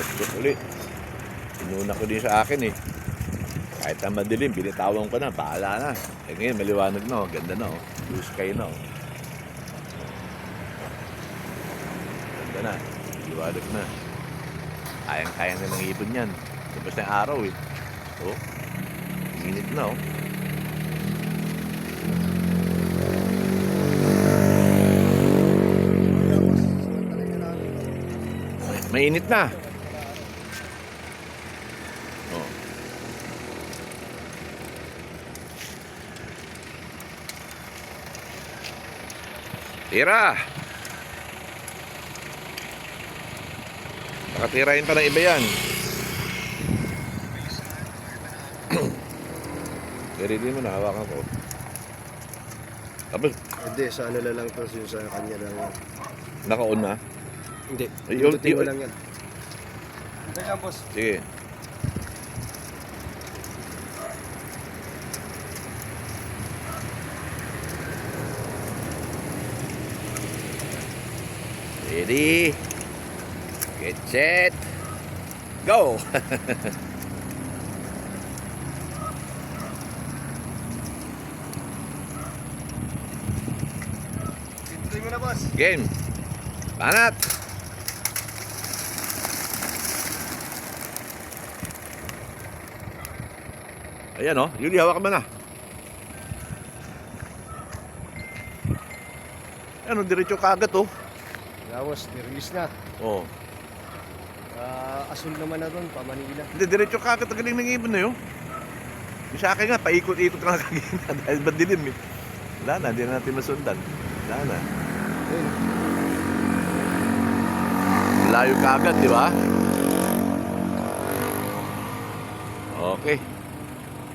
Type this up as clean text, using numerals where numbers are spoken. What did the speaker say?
Gusto ulit. Inuna ko din sa akin eh. Kahit na madilim, binitawan ko na, bahala na. Eh ngayon, maliwanag na, ganda na oh. Blue sky na oh. Ganda na, liwanag na. Kayang-kayang na ng ibon yan. Tapos na yung araw eh. Oh, init na oh. Mainit na. Oh. Tira. Nakatirahin pa ng iba yan. Pero hindi mo nahawakan ko. Tapos, Hindi, sa ano na lang to, yun sa kanya lang yan. naka-on na. Hindi, Ayun, pindutin mo yun. lang yan. Hindi lang, boss. Sige. Ready? Get set. Go! Pindutin mo na, boss. Game. Banat. Ayan oh, Yuli, hawak mo na. Ano, diretso kagat oh. Yeah, boss, nirelease na. Oh. Asul naman na doon, pa Manila. Hindi, diretso kagat, ang galing ng ibon na yun. Yung sa akin nga, paikot-ikot ka nga kagina dahil madilim eh. Wala na, hindi na natin masundan. Wala na. Ayun. Layo kagat, di ba? Okay.